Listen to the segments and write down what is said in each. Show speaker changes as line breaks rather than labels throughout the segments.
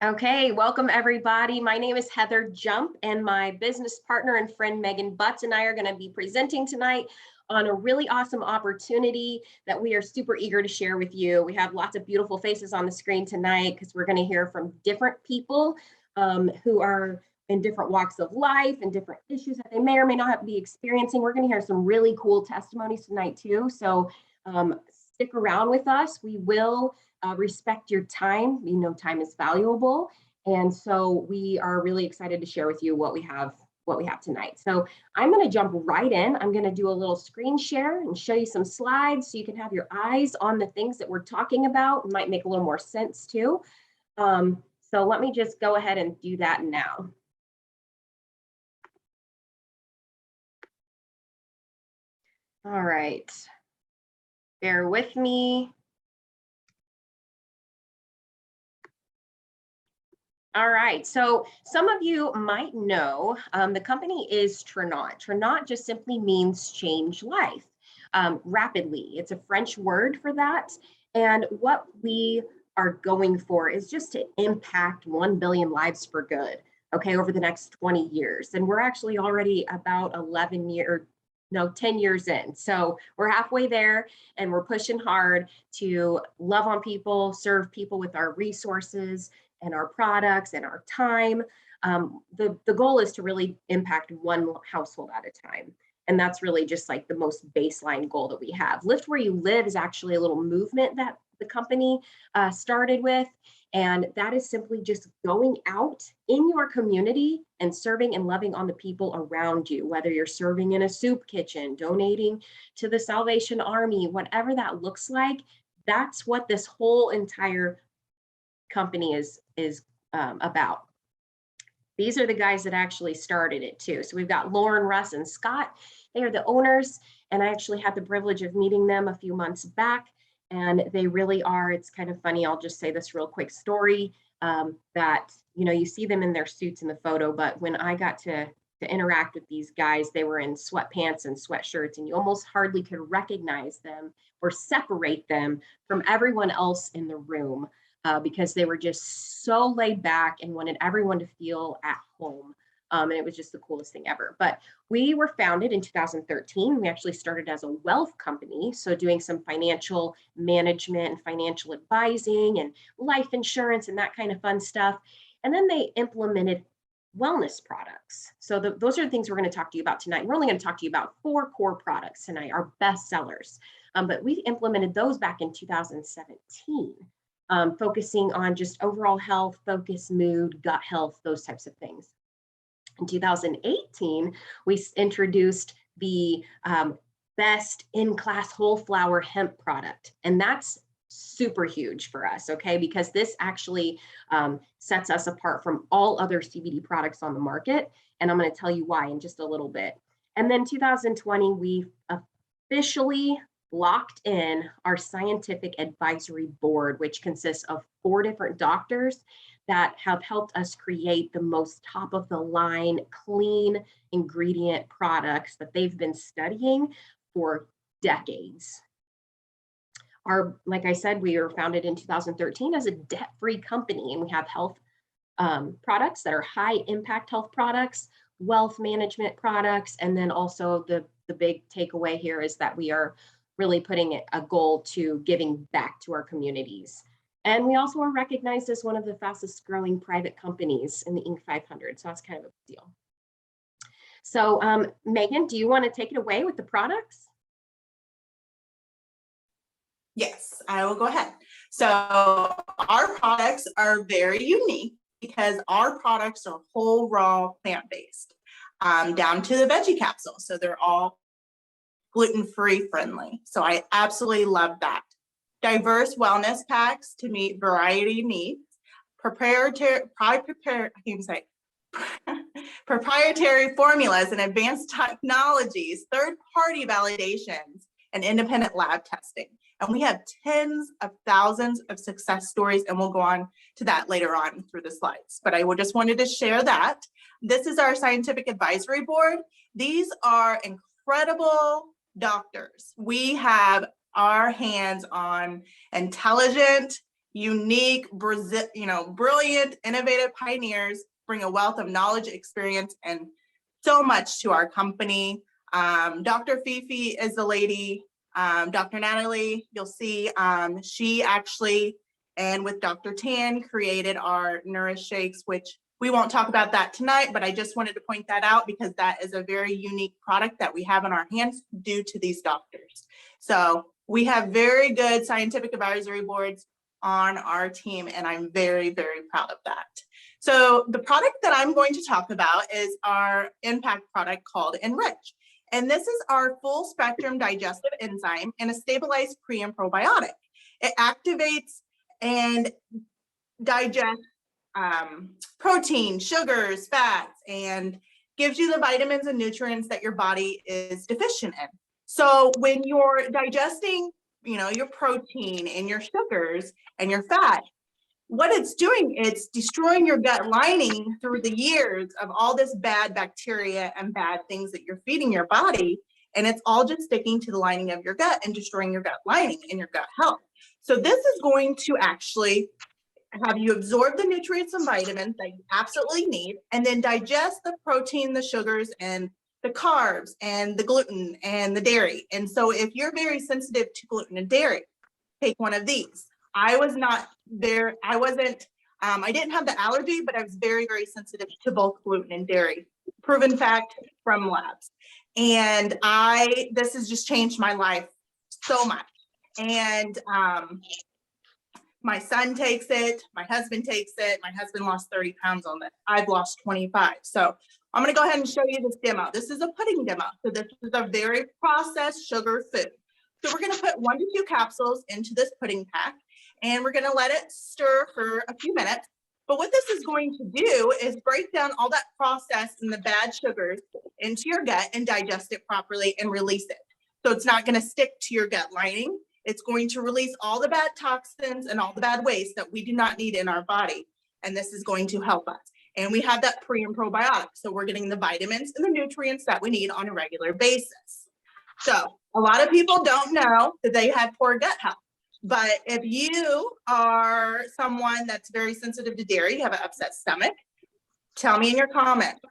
Okay, welcome everybody. My name is Heather Jump, and my business partner and friend Megan Butts and I are going to be presenting tonight on a really awesome opportunity that we are super eager to share with you. We have lots of beautiful faces on the screen tonight because we're going to hear from different people who are in different walks of life and different issues that they may or may not be experiencing. We're going to hear some really cool testimonies tonight too. So stick around with us. We will respect your time. We know time is valuable. And so we are really excited to share with you what we have tonight. So I'm going to jump right in. I'm going to do a little screen share and show you some slides so you can have your eyes on the things that we're talking about. It might make a little more sense too. So let me just go ahead and do that now. All right. Bear with me. All right, so some of you might know the company is Trinot. Trinot just simply means change life rapidly. It's a French word for that. And what we are going for is just to impact 1 billion lives for good, okay, over the next 20 years. And we're actually already about 10 years in. So we're halfway there and we're pushing hard to love on people, serve people with our resources and our products and our time. The goal is to really impact one household at a time. And that's really just like the most baseline goal that we have. Lift Where You Live is actually a little movement that the company started with. And that is simply just going out in your community and serving and loving on the people around you, whether you're serving in a soup kitchen, donating to the Salvation Army, whatever that looks like. That's what this whole entire company is about. These are the guys that actually started it too. So we've got Lauren, Russ, and Scott. They are the owners, and I actually had the privilege of meeting them a few months back, and they really are. It's kind of funny. I'll just say this real quick story that, you know, you see them in their suits in the photo, but when I got to interact with these guys, they were in sweatpants and sweatshirts, and you almost hardly could recognize them or separate them from everyone else in the room. Because they were just so laid back and wanted everyone to feel at home. And it was just the coolest thing ever. But we were founded in 2013. We actually started as a wealth company. So doing some financial management and financial advising and life insurance and that kind of fun stuff. And then they implemented wellness products. So those are the things we're going to talk to you about tonight. We're only going to talk to you about 4 core products tonight, our best sellers. But we implemented those back in 2017. Focusing on just overall health, focus, mood, gut health, those types of things. In 2018, we introduced the best in-class whole flower hemp product. And that's super huge for us, okay? Because this actually sets us apart from all other CBD products on the market. And I'm going to tell you why in just a little bit. And then 2020, we officially locked in our scientific advisory board, which consists of 4 different doctors that have helped us create the most top of the line, clean ingredient products that they've been studying for decades. Like I said, we were founded in 2013 as a debt-free company, and we have health products that are high impact health products, wealth management products, and then also the big takeaway here is that we are really putting a goal to giving back to our communities. And we also are recognized as one of the fastest growing private companies in the Inc. 500. So that's kind of a big deal. So Megan, do you want to take it away with the products?
Yes, I will go ahead. So our products are very unique because our products are whole raw plant-based, down to the veggie capsule. So they're all gluten-free friendly. So I absolutely love that. Diverse wellness packs to meet variety needs. Proprietary formulas and advanced technologies, third-party validations, and independent lab testing. And we have tens of thousands of success stories, and we'll go on to that later on through the slides. But I just wanted to share that. This is our scientific advisory board. These are incredible doctors. We have our hands on intelligent, unique, brilliant, innovative pioneers bring a wealth of knowledge, experience, and so much to our company. Dr. Fifi is the lady. Dr. Natalie, you'll see, she actually, and with Dr. Tan, created our Nourish Shakes, which we won't talk about that tonight, but I just wanted to point that out because that is a very unique product that we have in our hands due to these doctors. So we have very good scientific advisory boards on our team, and I'm very, very proud of that. So the product that I'm going to talk about is our impact product called Enrich. And this is our full spectrum digestive enzyme and a stabilized pre and probiotic. It activates and digests protein, sugars, fats, and gives you the vitamins and nutrients that your body is deficient in. So when you're digesting, your protein and your sugars and your fat, what it's doing, it's destroying your gut lining through the years of all this bad bacteria and bad things that you're feeding your body. And it's all just sticking to the lining of your gut and destroying your gut lining and your gut health. So this is going to actually have you absorb the nutrients and vitamins that you absolutely need, and then digest the protein, the sugars, and the carbs, and the gluten, and the dairy. And so if you're very sensitive to gluten and dairy, take one of these. I was not there. I wasn't, I didn't have the allergy, but I was very, very sensitive to both gluten and dairy. Proven fact from labs. And this has just changed my life so much. And my son takes it, my husband takes it. My husband lost 30 pounds on this. I've lost 25. So I'm gonna go ahead and show you this demo. This is a pudding demo. So this is a very processed sugar food. So we're gonna put 1 to 2 capsules into this pudding pack, and we're gonna let it stir for a few minutes. But what this is going to do is break down all that process and the bad sugars into your gut and digest it properly and release it. So it's not gonna stick to your gut lining. It's going to release all the bad toxins and all the bad waste that we do not need in our body. And this is going to help us. And we have that pre and probiotic. So we're getting the vitamins and the nutrients that we need on a regular basis. So a lot of people don't know that they have poor gut health. But if you are someone that's very sensitive to dairy, you have an upset stomach, tell me in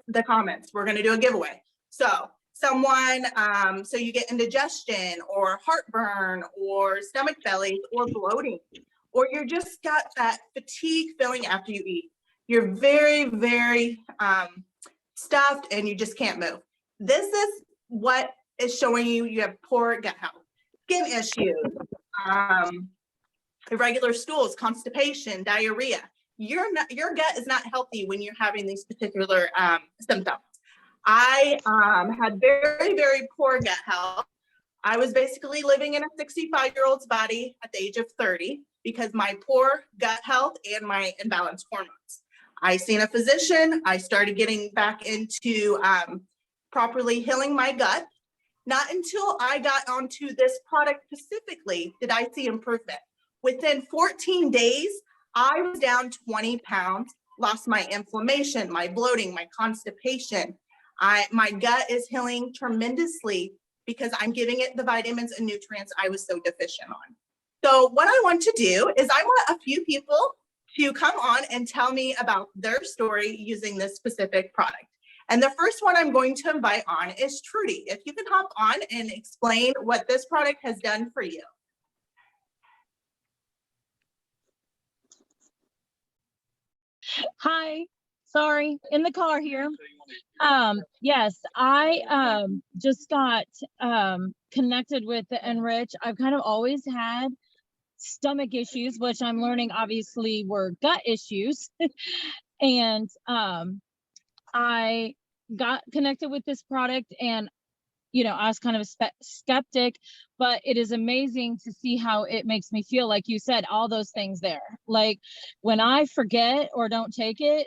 the comments, we're going to do a giveaway. So so you get indigestion or heartburn or stomach bellies or bloating, or you're just got that fatigue feeling after you eat. You're very, very stuffed and you just can't move. This is what is showing you have poor gut health, skin issues, irregular stools, constipation, diarrhea. Your gut is not healthy when you're having these particular symptoms. I had very, very poor gut health. I was basically living in a 65-year-old's body at the age of 30 because my poor gut health and my imbalanced hormones. I seen a physician. I started getting back into properly healing my gut. Not until I got onto this product specifically did I see improvement. Within 14 days, I was down 20 pounds, lost my inflammation, my bloating, my constipation. My gut is healing tremendously because I'm giving it the vitamins and nutrients I was so deficient on. So what I want to do is I want a few people to come on and tell me about their story using this specific product. And the first one I'm going to invite on is Trudy. If you can hop on and explain what this product has done for you.
Hi, sorry, in the car here. Yes, I just got connected with the Enrich. I've kind of always had stomach issues, which I'm learning obviously were gut issues. And I got connected with this product, and I was kind of a skeptic, but it is amazing to see how it makes me feel. Like you said, all those things there. Like when I forget or don't take it,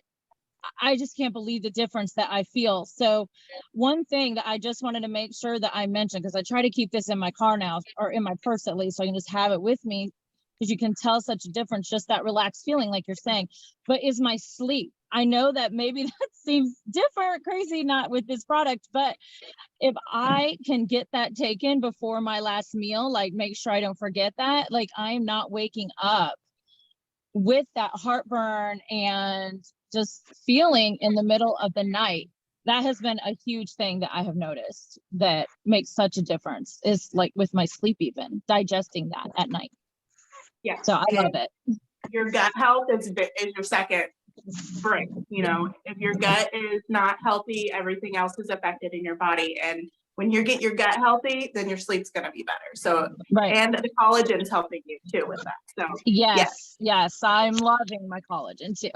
I just can't believe the difference that I feel. So one thing that I just wanted to make sure that I mentioned, because I try to keep this in my car now, or in my purse at least, so I can just have it with me, because you can tell such a difference, just that relaxed feeling like you're saying, but is my sleep. I know that maybe that seems different, crazy, not with this product, but if I can get that taken before my last meal, like make sure I don't forget that, like I'm not waking up with that heartburn and just feeling in the middle of the night, that has been a huge thing that I have noticed that makes such a difference, is like with my sleep, even digesting that at night.
Yeah.
So I love it.
Your gut health is your second brain. You know, if your gut is not healthy, everything else is affected in your body. And when you get your gut healthy, then your sleep's going to be better. So,
Right.
and the collagen's helping you too with that. So,
yes, I'm loving my collagen too.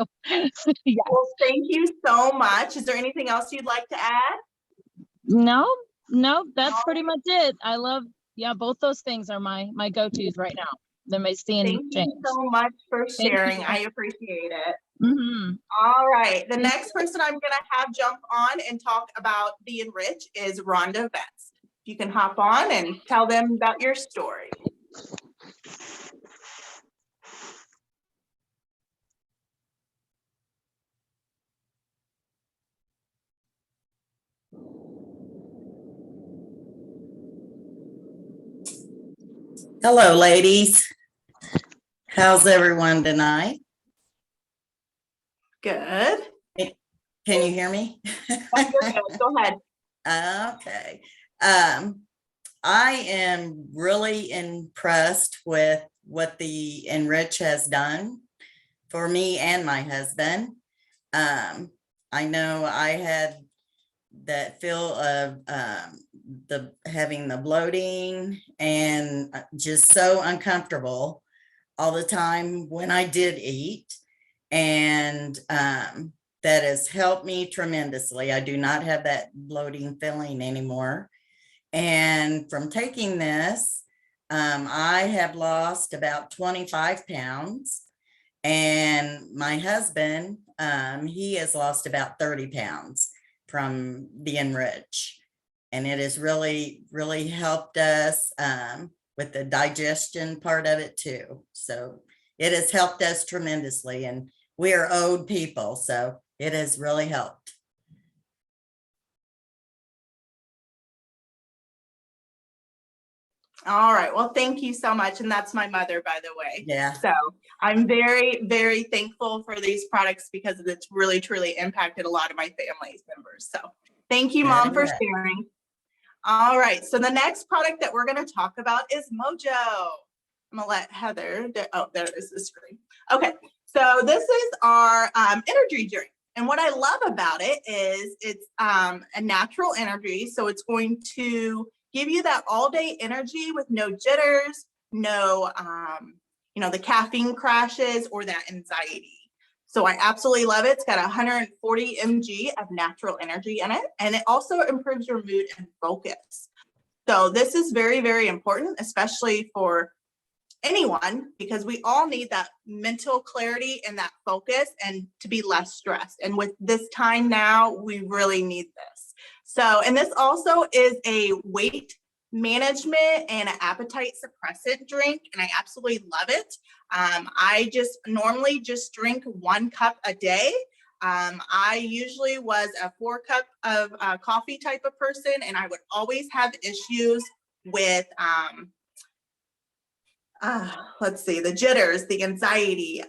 Yeah.
Well, thank you so much. Is there anything else you'd like to add?
No, that's pretty much it. I love, both those things are my go-tos right now. They're my
Thank you
change.
so much for
Thank
sharing.
you.
I appreciate it.
Mm-hmm.
All right. The next person I'm going to have jump on and talk about the Enrich is Rhonda Betts. You can hop on and tell them about your story.
Hello, ladies. How's everyone tonight?
Good.
Can you hear me?
Go ahead.
Okay. I am really impressed with what the Enrich has done for me and my husband. I know I had that feel of having the bloating and just so uncomfortable all the time when I did eat. And that has helped me tremendously. I do not have that bloating feeling anymore. And from taking this, I have lost about 25 pounds. And my husband, he has lost about 30 pounds from the Enrich. And it has really, really helped us with the digestion part of it too. So it has helped us tremendously. And we are old people, so it has really helped.
All right. Well, thank you so much. And that's my mother, by the way.
Yeah.
So I'm very, very thankful for these products because it's really, truly impacted a lot of my family members. So thank you, Mom, for sharing. All right. So the next product that we're going to talk about is Mojo. I'm going to let Heather, there is the screen. Okay. So this is our energy drink. And what I love about it is it's a natural energy. So it's going to give you that all day energy with no jitters, no, the caffeine crashes or that anxiety. So I absolutely love it. It's got 140 mg of natural energy in it. And it also improves your mood and focus. So this is very, very important, especially for anyone, because we all need that mental clarity and that focus and to be less stressed. And with this time now, we really need this. So, and this also is a weight management and an appetite suppressant drink, and I absolutely love it. I just normally just drink 1 cup a day. I usually was a 4 cup of coffee type of person, and I would always have issues with let's see, the jitters, the anxiety,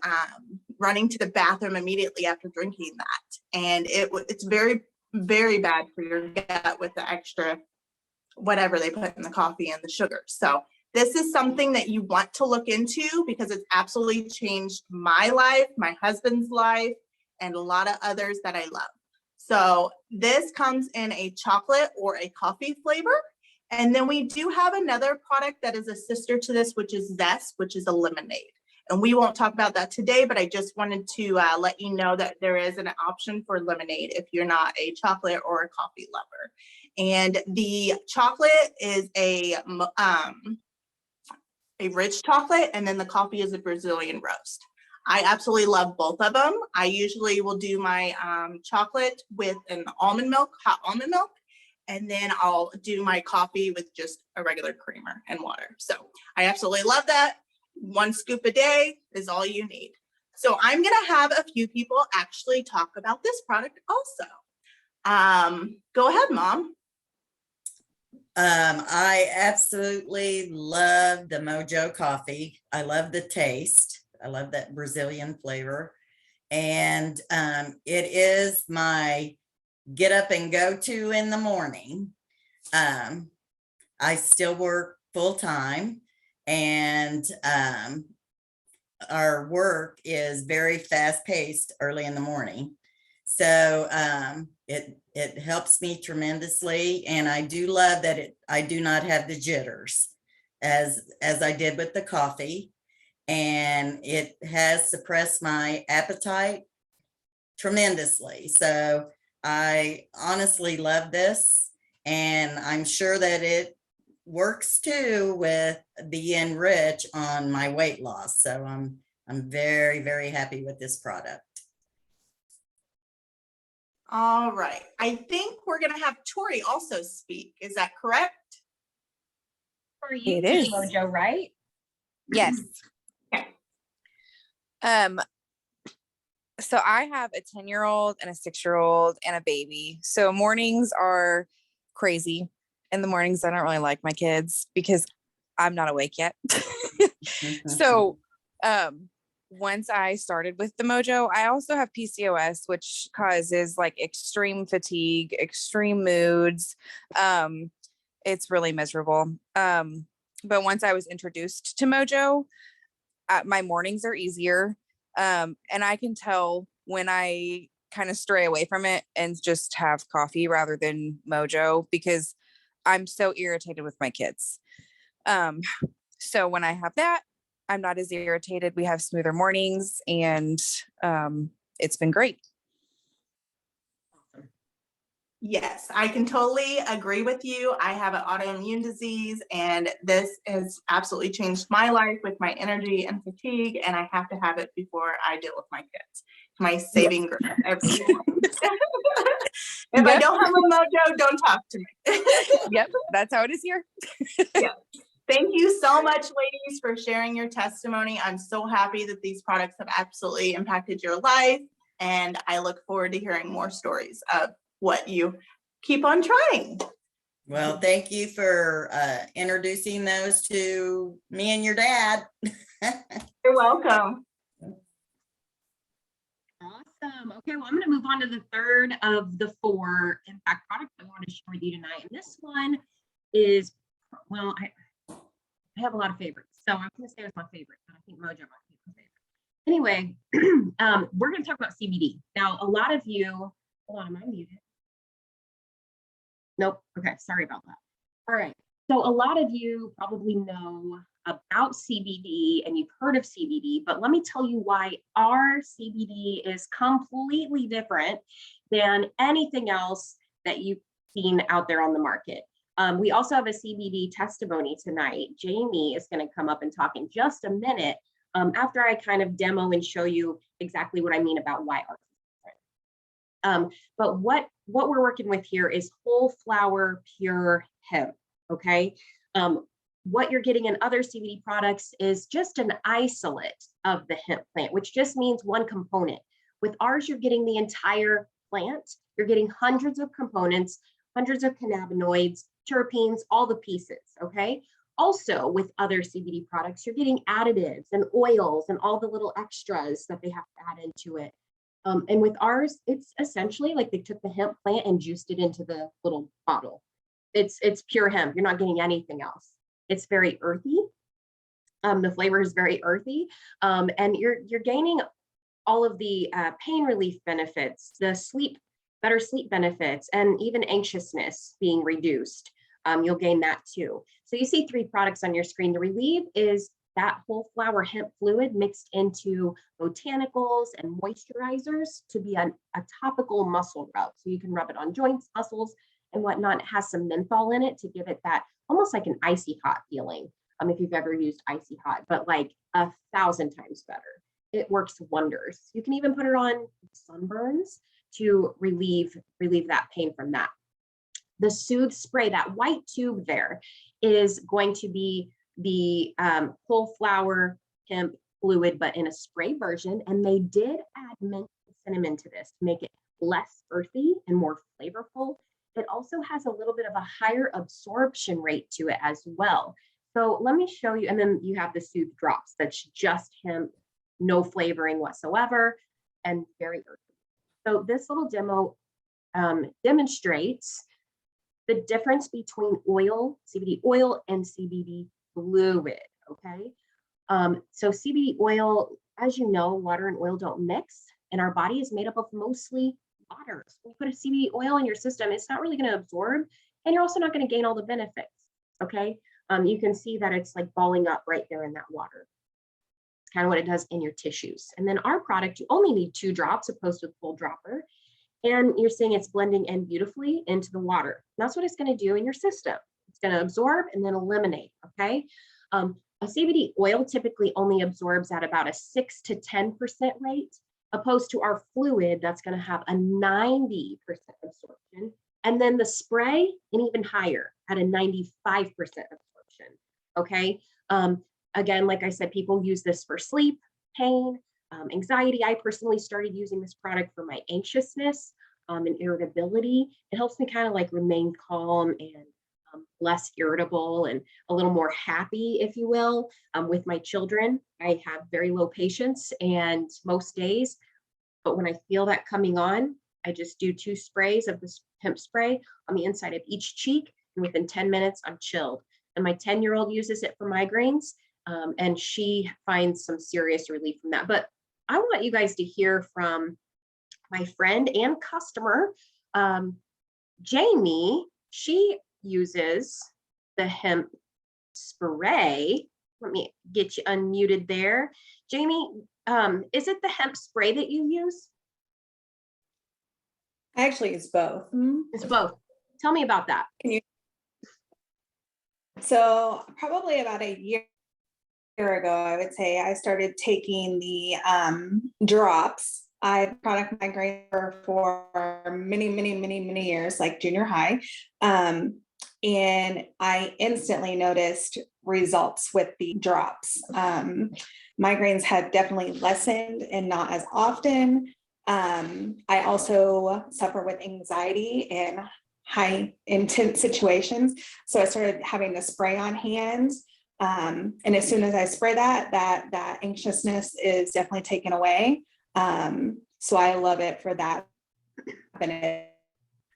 running to the bathroom immediately after drinking that. And it's very, very bad for your gut with the extra whatever they put in the coffee and the sugar. So this is something that you want to look into because it's absolutely changed my life, my husband's life, and a lot of others that I love. So this comes in a chocolate or a coffee flavor. And then we do have another product that is a sister to this, which is Zest, which is a lemonade. And we won't talk about that today, but I just wanted to let you know that there is an option for lemonade if you're not a chocolate or a coffee lover. And the chocolate is a rich chocolate, and then the coffee is a Brazilian roast. I absolutely love both of them. I usually will do my chocolate with an almond milk, hot almond milk, and then I'll do my coffee with just a regular creamer and water. So I absolutely love that. 1 scoop a day is all you need. So I'm gonna have a few people actually talk about this product also. Go ahead, Mom.
I absolutely love the Mojo coffee. I love the taste I love that Brazilian flavor. And it is my get up and go to in the morning. I still work full time, and our work is very fast paced early in the morning. So it helps me tremendously. And I do love that I do not have the jitters as I did with the coffee. And it has suppressed my appetite tremendously. So I honestly love this, and I'm sure that it works too with the Enrich on my weight loss. So I'm very, very happy with this product.
All right. I think we're going to have Tori also speak. Is that correct?
For you,
It is.
Mojo, right?
Yes.
Okay.
So I have a 10-year-old and a 6-year-old and a baby. So mornings are crazy. In the mornings, I don't really like my kids because I'm not awake yet. So once I started with the Mojo, I also have PCOS, which causes like extreme fatigue, extreme moods. It's really miserable. But once I was introduced to Mojo, my mornings are easier. And I can tell when I kind of stray away from it and just have coffee rather than Mojo, because I'm so irritated with my kids. So when I have that, I'm not as irritated. We have smoother mornings, and it's been great.
Yes, I can totally agree with you. I have an autoimmune disease, and this has absolutely changed my life with my energy and fatigue, and I have to have it before I deal with my kids. My saving grace every morning. If I don't have a Mojo, don't talk to me.
Yep, that's how it is here.
Yeah. Thank you so much, ladies, for sharing your testimony. I'm so happy that these products have absolutely impacted your life, and I look forward to hearing more stories of what you keep on trying.
Well, thank you for introducing those to me and your dad.
You're welcome.
Awesome. Okay, well, I'm going to move on to the third of the 4 impact products I want to share with you tonight. And this one is, well, I have a lot of favorites, so I'm going to say it's my favorite, but I think Mojo might be my favorite. Anyway, we're going to talk about CBD. Now, a lot of you, hold on, am I muted? Nope. Okay, sorry about that. All right. So a lot of you probably know about CBD and you've heard of CBD, but let me tell you why our CBD is completely different than anything else that you've seen out there on the market. We also have a CBD testimony tonight. Jamie is going to come up and talk in just a minute after I kind of demo and show you exactly what I mean about why ours is different. But what we're working with here is whole flower pure hemp. Okay. What you're getting in other CBD products is just an isolate of the hemp plant, which just means one component. With ours, you're getting the entire plant. You're getting hundreds of components, hundreds of cannabinoids, terpenes, all the pieces. Okay. Also, with other CBD products, you're getting additives and oils and all the little extras that they have to add into it. And with ours, it's essentially like they took the hemp plant and juiced it into the little bottle. It's pure hemp. You're not getting anything else. It's very earthy. The flavor is very earthy, and you're gaining all of the pain relief benefits, the better sleep benefits, and even anxiousness being reduced. You'll gain that too. So you see 3 products on your screen. The Relieve is that whole flower hemp fluid mixed into botanicals and moisturizers to be a topical muscle rub. So you can rub it on joints, muscles, and whatnot. It has some menthol in it to give it that almost like an icy hot feeling. If you've ever used icy hot, but like 1,000 times better. It works wonders. You can even put it on sunburns to relieve that pain from that. The Soothe spray, that white tube there, is going to be the whole flower hemp fluid, but in a spray version. And they did add mint and cinnamon to this to make it less earthy and more flavorful. It also has a little bit of a higher absorption rate to it as well. So let me show you, and then you have the Soothe drops, that's just hemp no flavoring whatsoever, and very earthy. So this little demo demonstrates the difference between oil, CBD oil, and CBD fluid, okay? So CBD oil, as you know, water and oil don't mix, and our body is made up of mostly water. So when you put a CBD oil in your system, it's not really going to absorb, and you're also not going to gain all the benefits, okay? You can see that it's like balling up right there in that water. It's kind of what it does in your tissues. And then our product, you only need 2 drops opposed to a full dropper. And you're seeing it's blending in beautifully into the water. That's what it's going to do in your system. It's going to absorb and then eliminate, okay? A CBD oil typically only absorbs at about a 6 to 10% rate, opposed to our fluid that's going to have a 90% absorption. And then the spray, and even higher at a 95% absorption, okay? Again, like I said, people use this for sleep, pain, anxiety. I personally started using this product for my anxiousness and irritability. It helps me kind of like remain calm and less irritable and a little more happy, if you will, with my children. I have very low patience and most days, but when I feel that coming on, I just do 2 sprays of this hemp spray on the inside of each cheek, and within 10 minutes, I'm chilled. And my 10-year-old uses it for migraines, and she finds some serious relief from that. But I want you guys to hear from my friend and customer, Jamie. She uses the hemp spray. Let me get you unmuted there. Jamie, is it the hemp spray that you use?
Actually, it's both.
It's both. Tell me about that.
So probably about a year ago, I would say, I started taking the drops. I had chronic migraine for many years, like junior high. And I instantly noticed results with the drops. Migraines have definitely lessened and not as often. I also suffer with anxiety in high intense situations. So I started having the spray on hand. And as soon as I spray that anxiousness is definitely taken away. So I love it for that.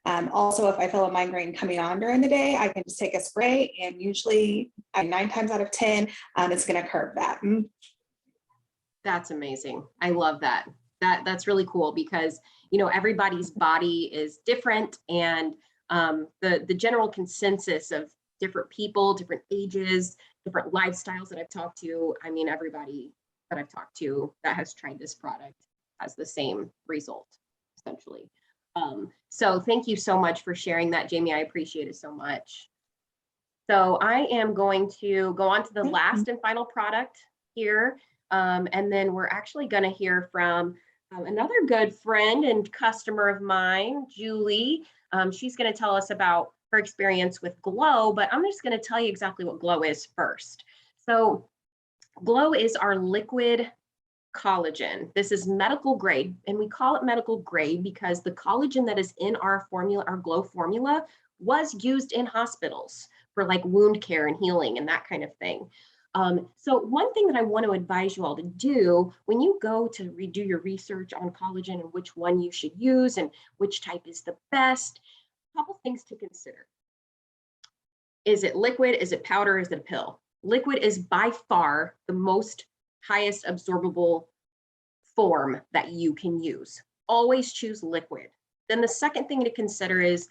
Also, if I feel a migraine coming on during the day, I can just take a spray, and usually 9 times out of 10, it's going to curb that.
That's amazing. I love that. That's really cool because, you know, everybody's body is different, and the general consensus of different people, different ages, different lifestyles that I've talked to, I mean, everybody that I've talked to that has tried this product has the same result, essentially. So thank you so much for sharing that, Jamie. I appreciate it so much. So I am going to go on to the last and final product here. And then we're actually going to hear from another good friend and customer of mine, Julie. She's going to tell us about her experience with Glow, but I'm just going to tell you exactly what Glow is first. So Glow is our liquid collagen. This is medical grade, and we call it medical grade because the collagen that is in our formula, our Glow formula, was used in hospitals for like wound care and healing and that kind of thing. So one thing that I want to advise you all to do when you go to redo your research on collagen and which one you should use and which type is the best, a couple things to consider. Is it liquid? Is it powder? Is it a pill? Liquid is by far the most highest absorbable form that you can use. Always choose liquid. Then the second thing to consider is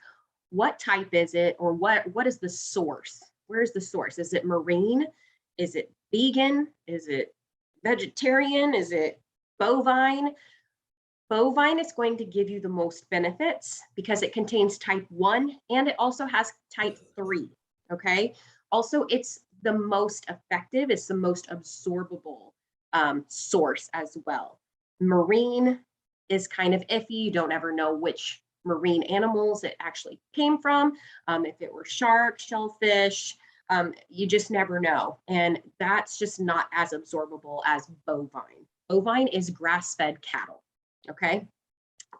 what type is it, or what is the source? Where is the source? Is it marine? Is it vegan? Is it vegetarian? Is it bovine? Bovine is going to give you the most benefits because it contains type 1 and it also has type 3, okay? Also, it's the most effective, it's the most absorbable source as well. Marine is kind of iffy. You don't ever know which marine animals it actually came from. If it were shark, shellfish, you just never know. And that's just not as absorbable as bovine. Bovine is grass-fed cattle, okay?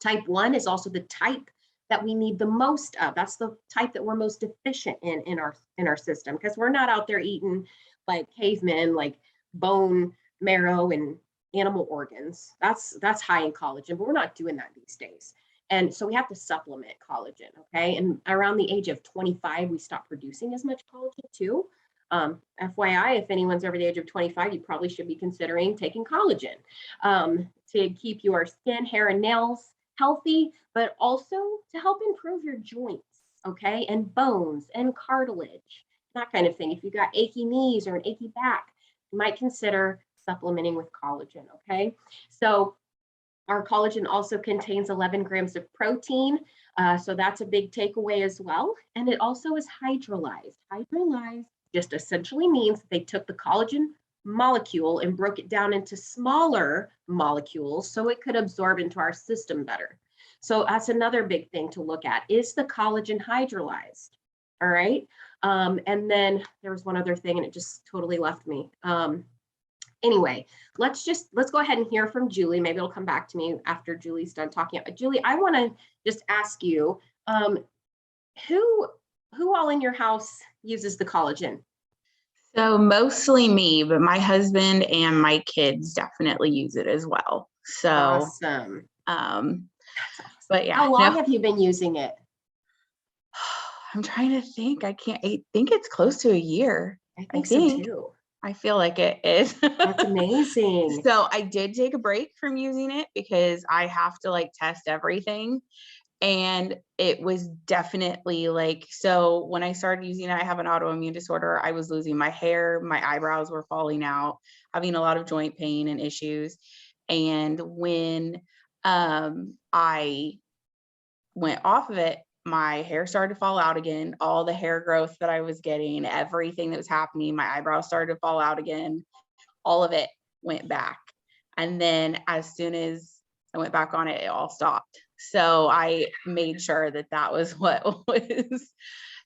Type 1 is also the type that we need the most of. That's the type that we're most deficient in our system, because we're not out there eating like cavemen, like bone marrow and animal organs. That's high in collagen, but we're not doing that these days. And so we have to supplement collagen, okay? And around the age of 25, we stop producing as much collagen too. FYI, if anyone's over the age of 25, you probably should be considering taking collagen to keep your skin, hair, and nails healthy, but also to help improve your joints, okay? And bones and cartilage, that kind of thing. If you got achy knees or an achy back, you might consider supplementing with collagen, okay? So our collagen also contains 11 grams of protein. So that's a big takeaway as well. And it also is hydrolyzed. Hydrolyzed just essentially means that they took the collagen molecule and broke it down into smaller molecules so it could absorb into our system better. So that's another big thing to look at. Is the collagen hydrolyzed? All right. And then there was one other thing and it just totally left me. Anyway, let's go ahead and hear from Julie. Maybe it'll come back to me after Julie's done talking. Julie, I want to just ask you, who all in your house uses the collagen?
So mostly me, but my husband and my kids definitely use it as well. So
Awesome.
But yeah.
How long have you been using it?
I'm trying to think. I think it's close to a year.
I think so too.
I feel like it is.
That's amazing.
So I did take a break from using it because I have to like test everything. And it was definitely like, so when I started using it, I have an autoimmune disorder. I was losing my hair, my eyebrows were falling out, having a lot of joint pain and issues. And when I went off of it, my hair started to fall out again. All the hair growth that I was getting, everything that was happening, my eyebrows started to fall out again. All of it went back. And then as soon as I went back on it, it all stopped. So I made sure that that was what was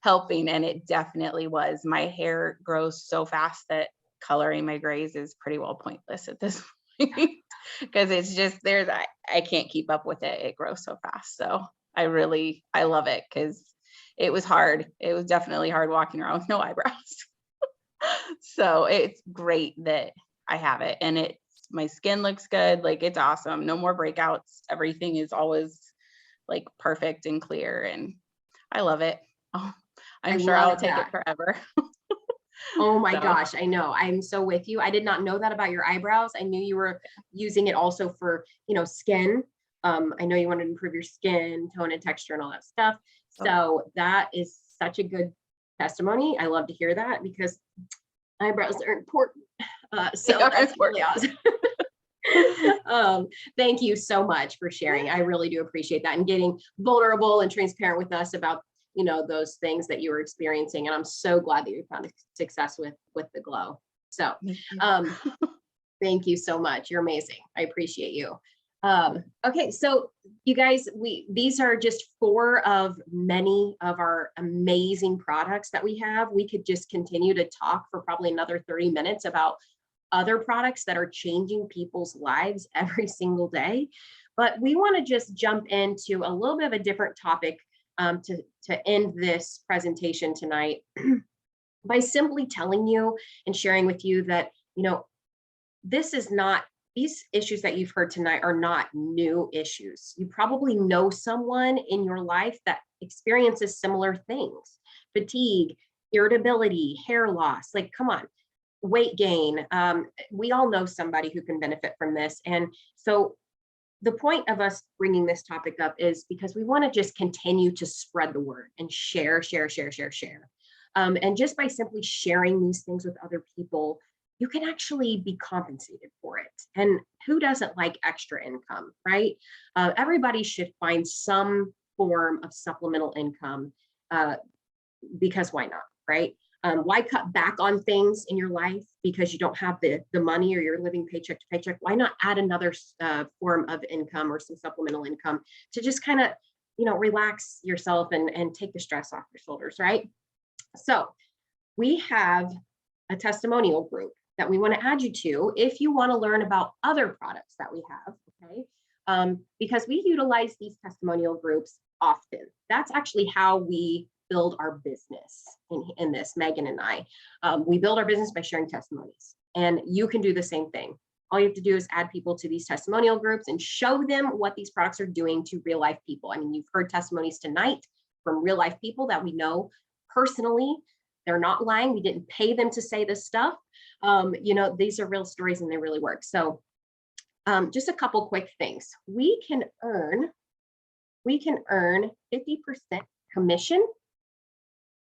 helping. And it definitely was. My hair grows so fast that coloring my grays is pretty well pointless at this point because it's just I can't keep up with it. It grows so fast. So I love it because it was hard. It was definitely hard walking around with no eyebrows. So it's great that I have it, and my skin looks good. Like, it's awesome. No more breakouts. Everything is always like perfect and clear, and I love it. Oh, I'm sure I'll take it forever.
Oh my gosh, I know. I'm so with you. I did not know that about your eyebrows. I knew you were using it also for, skin. I know you wanted to improve your skin tone and texture and all that stuff. So that is such a good testimony. I love to hear that because eyebrows are important. So that's really awesome. Thank you so much for sharing. I really do appreciate that and getting vulnerable and transparent with us about, those things that you were experiencing. And I'm so glad that you found success with the glow. So, thank you so much. You're amazing. I appreciate you. Okay, so you guys, these are just 4 of many of our amazing products that we have. We could just continue to talk for probably another 30 minutes about other products that are changing people's lives every single day. But we want to just jump into a little bit of a different topic to end this presentation tonight by simply telling you and sharing with you that, these issues that you've heard tonight are not new issues. You probably know someone in your life that experiences similar things: fatigue, irritability, hair loss. Like, come on, weight gain. We all know somebody who can benefit from this. And so the point of us bringing this topic up is because we want to just continue to spread the word and share. And just by simply sharing these things with other people, you can actually be compensated for it. And who doesn't like extra income, right? Everybody should find some form of supplemental income because why not, right? Why cut back on things in your life because you don't have the money or you're living paycheck to paycheck? Why not add another form of income or some supplemental income to just kind of, relax yourself and take the stress off your shoulders, right? So we have a testimonial group that we want to add you to if you want to learn about other products that we have, okay? Because we utilize these testimonial groups often. That's actually how we build our business in this, Megan and I. We build our business by sharing testimonies, and you can do the same thing. All you have to do is add people to these testimonial groups and show them what these products are doing to real life people. I mean, you've heard testimonies tonight from real life people that we know personally. They're not lying. We didn't pay them to say this stuff. These are real stories and they really work. So just a couple quick things. We can earn 50% commission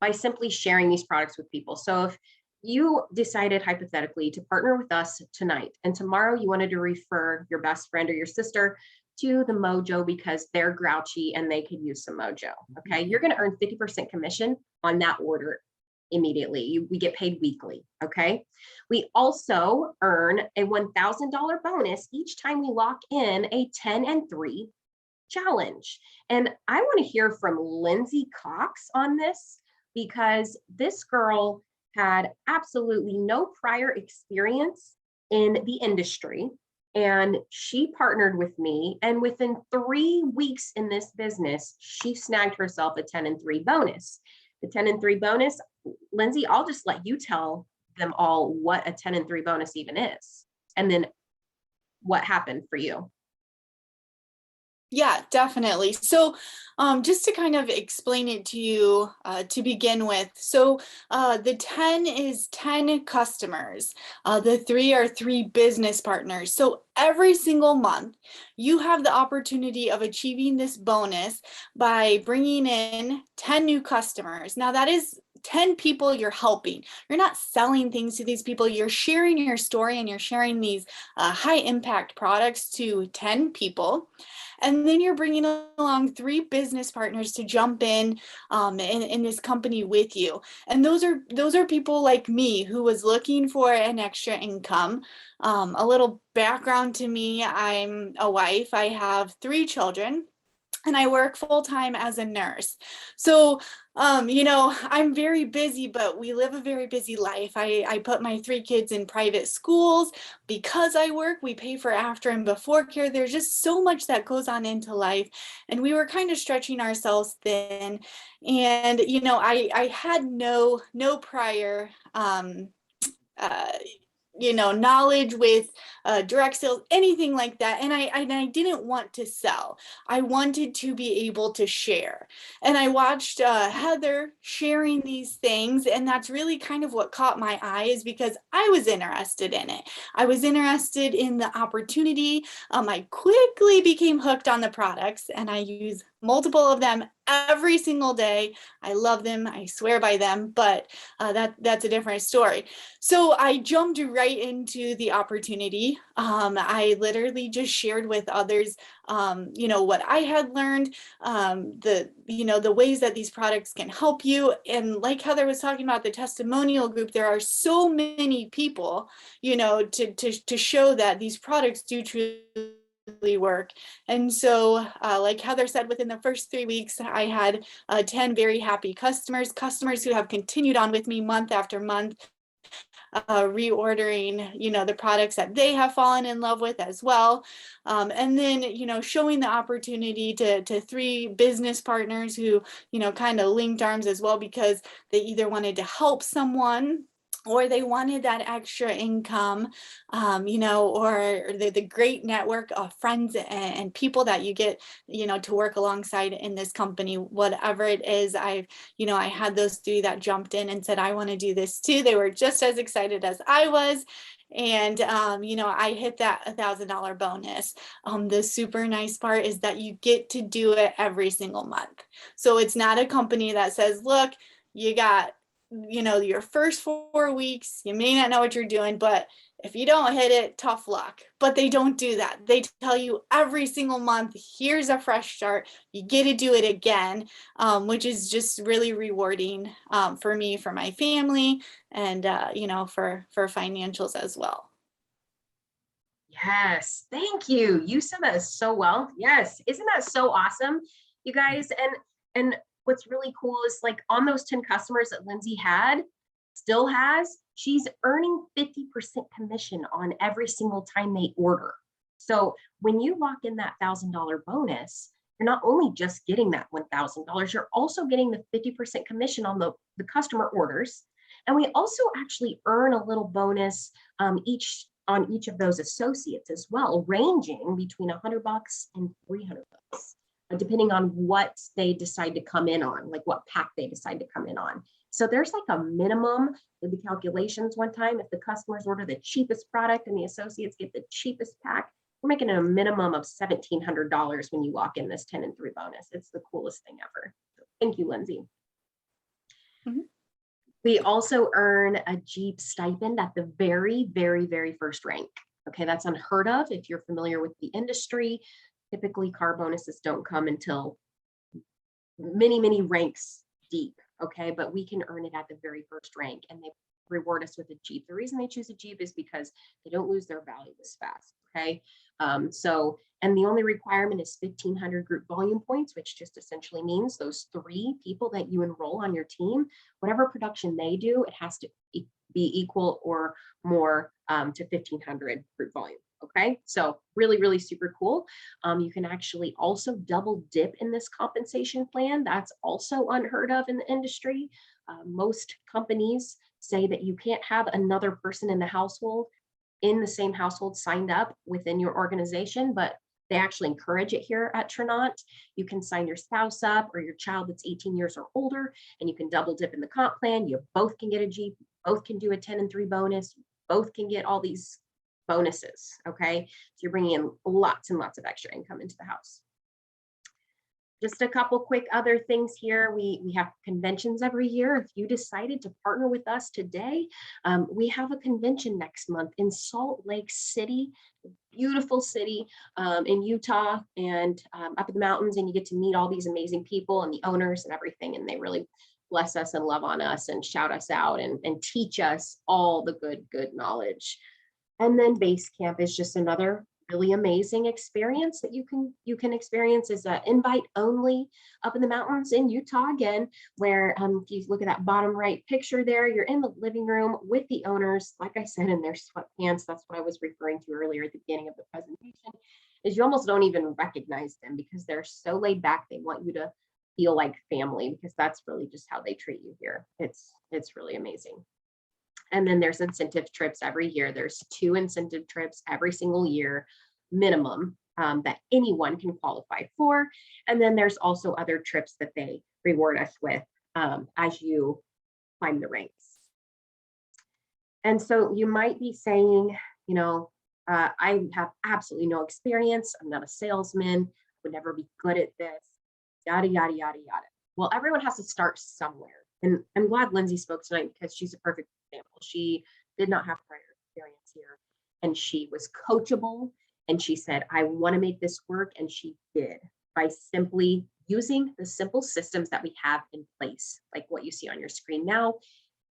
by simply sharing these products with people. So if you decided hypothetically to partner with us tonight, and tomorrow you wanted to refer your best friend or your sister to the Mojo because they're grouchy and they could use some Mojo, okay? You're gonna earn 50% commission on that order immediately. We get paid weekly, okay? We also earn a $1,000 bonus each time we lock in a 10 and 3 challenge. And I wanna hear from Lindsay Cox on this, because this girl had absolutely no prior experience in the industry. And she partnered with me. And within 3 weeks in this business, she snagged herself a 10 and 3 bonus. The 10 and 3 bonus, Lindsay, I'll just let you tell them all what a 10 and 3 bonus even is. And then what happened for you.
Yeah, definitely. So just to kind of explain it to you to begin with. So the 10 is 10 customers. The 3 are 3 business partners. So every single month, you have the opportunity of achieving this bonus by bringing in 10 new customers. Now that is 10 people you're helping. You're not selling things to these people. You're sharing your story and you're sharing these high impact products to 10 people. And then you're bringing along 3 business partners to jump in this company with you. And those are people like me who was looking for an extra income. A little background to me, I'm a wife. I have 3 children. And I work full-time as a nurse. So, I'm very busy, but we live a very busy life. I put my 3 kids in private schools because I work. We pay for after and before care. There's just so much that goes on into life. And we were kind of stretching ourselves thin. And, I had no prior knowledge with direct sales, anything like that. And I didn't want to sell. I wanted to be able to share. And I watched Heather sharing these things. And that's really kind of what caught my eye, is because I was interested in it. I was interested in the opportunity. I quickly became hooked on the products, and I use multiple of them every single day. I love them. I swear by them, but that's a different story. So I jumped right into the opportunity. I literally just shared with others, what I had learned, the ways that these products can help you. And like Heather was talking about the testimonial group, there are so many people, to show that these products do truly work. And so like Heather said, within the first 3 weeks, I had 10 very happy customers who have continued on with me month after month, reordering, the products that they have fallen in love with as well. And then, showing the opportunity to 3 business partners who, kind of linked arms as well, because they either wanted to help someone or they wanted that extra income, or the great network of friends and people that you get, to work alongside in this company, whatever it is. I had those 3 that jumped in and said, I want to do this too. They were just as excited as I was. And, I hit that $1,000 bonus. The super nice part is that you get to do it every single month. So it's not a company that says, look, you got your first 4 weeks, you may not know what you're doing, but if you don't hit it, tough luck. But they don't do that. They tell you every single month, here's a fresh start. You get to do it again, which is just really rewarding for me, for my family, and for financials as well.
Yes, thank you. You said that so well. Yes, isn't that so awesome, you guys? And what's really cool is, like, on those 10 customers that Lindsay still has, she's earning 50% commission on every single time they order. So when you lock in that $1,000 bonus, you're not only just getting that $1,000, you're also getting the 50% commission on the customer orders. And we also actually earn a little bonus each on each of those associates as well, ranging between $100 and $300, depending on what they decide to come in on, like what pack they decide to come in on. So there's like a minimum. Did the calculations one time, if the customers order the cheapest product and the associates get the cheapest pack, we're making a minimum of $1,700 when you walk in this 10 and 3 bonus. It's the coolest thing ever. So thank you, Lindsay.
Mhm.
We also earn a Jeep stipend at the very, very, very first rank. Okay, that's unheard of if you're familiar with the industry. Typically, car bonuses don't come until many, many ranks deep. Okay, but we can earn it at the very first rank, and they reward us with a Jeep. The reason they choose a Jeep is because they don't lose their value as fast. Okay, and the only requirement is 1,500 group volume points, which just essentially means those 3 people that you enroll on your team, whatever production they do, it has to be equal or more to 1,500 group volume. Okay, so really, really super cool. You can actually also double dip in this compensation plan. That's also unheard of in the industry. Most companies say that you can't have another person in the household, in the same household, signed up within your organization, but they actually encourage it here at Trinont. You can sign your spouse up or your child that's 18 years or older, and you can double dip in the comp plan. You both can get a Jeep, both can do a 10 and 3 bonus, both can get all these bonuses. Okay, so you're bringing in lots and lots of extra income into the house. Just a couple quick other things here. We have conventions every year. If you decided to partner with us today, we have a convention next month in Salt Lake City, beautiful city in Utah, and up in the mountains, and you get to meet all these amazing people and the owners and everything, and they really bless us and love on us and shout us out and teach us all the good knowledge. And then base camp is just another really amazing experience that you can experience. Is invite only up in the mountains in Utah again, where if you look at that bottom right picture there, you're in the living room with the owners, like I said, in their sweatpants. That's what I was referring to earlier at the beginning of the presentation, is you almost don't even recognize them because they're so laid back. They want you to feel like family, because that's really just how they treat you here. It's really amazing. And then there's incentive trips every year. There's 2 incentive trips every single year, minimum, that anyone can qualify for. And then there's also other trips that they reward us with as you climb the ranks. And so you might be saying, you know, I have absolutely no experience. I'm not a salesman. Would never be good at this. Yada, yada, yada, yada. Well, everyone has to start somewhere. And I'm glad Lindsay spoke tonight, because she's a perfect example. She did not have prior experience here, and she was coachable, and she said, I want to make this work, and she did, by simply using the simple systems that we have in place. Like what you see on your screen now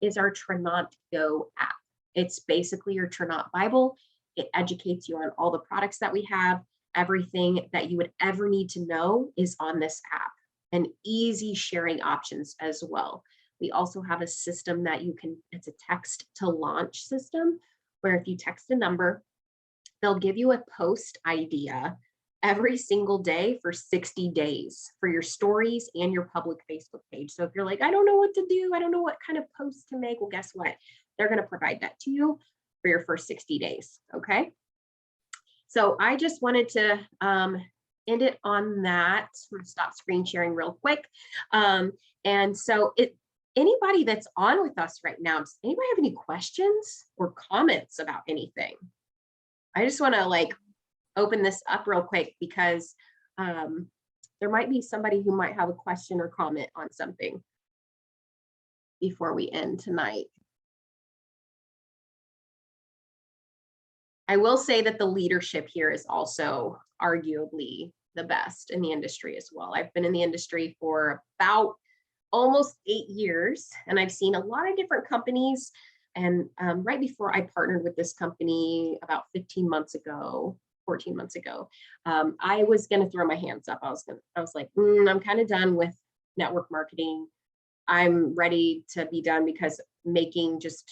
is our Trinont Go app. It's basically your Trinont Bible. It educates you on all the products that we have. Everything that you would ever need to know is on this app, and easy sharing options as well. We also have a system that you can, it's a text to launch system, where if you text a number, they'll give you a post idea every single day for 60 days for your stories and your public Facebook page. So if you're like, I don't know what to do, I don't know what kind of post to make, well, guess what? They're going to provide that to you for your first 60 days. Okay. So I just wanted to end it on that. I'm going to stop screen sharing real quick. And so anybody that's on with us right now, does anybody have any questions or comments about anything? I just want to open this up real quick, because there might be somebody who might have a question or comment on something before we end tonight. I will say that the leadership here is also arguably the best in the industry as well. I've been in the industry for about almost 8 years, and I've seen a lot of different companies. And right before I partnered with this company about 14 months ago, I was going to throw my hands up. I was like, I'm kind of done with network marketing. I'm ready to be done, because making just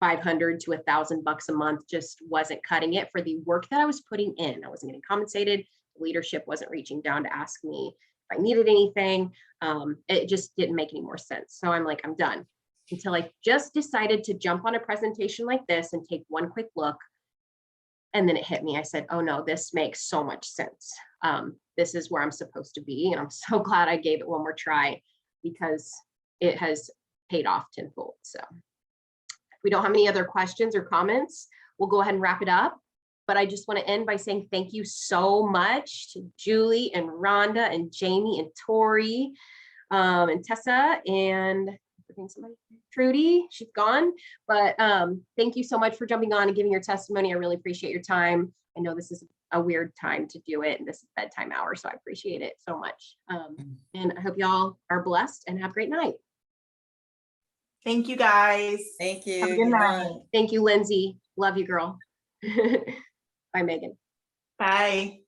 $500 to $1,000 a month just wasn't cutting it for the work that I was putting in. I wasn't getting compensated. Leadership wasn't reaching down to ask me if I needed anything. It just didn't make any more sense. So I'm like, I'm done. Until I just decided to jump on a presentation like this and take one quick look And then it hit me. I said, oh no, this makes so much sense. This is where I'm supposed to be. And I'm so glad I gave it one more try because it has paid off tenfold. So if we don't have any other questions or comments, we'll go ahead and wrap it up. But I just want to end by saying thank you so much to Julie and Rhonda and Jamie and Tori and Tessa and somebody, Trudy, she's gone. But thank you so much for jumping on and giving your testimony. I really appreciate your time. I know this is a weird time to do it, and this is bedtime hour, so I appreciate it so much. And I hope y'all are blessed and have a great night.
Thank you, guys.
Thank you.
Have a good night.
Thank you, Lindsay. Love you, girl. Bye, Megan.
Bye.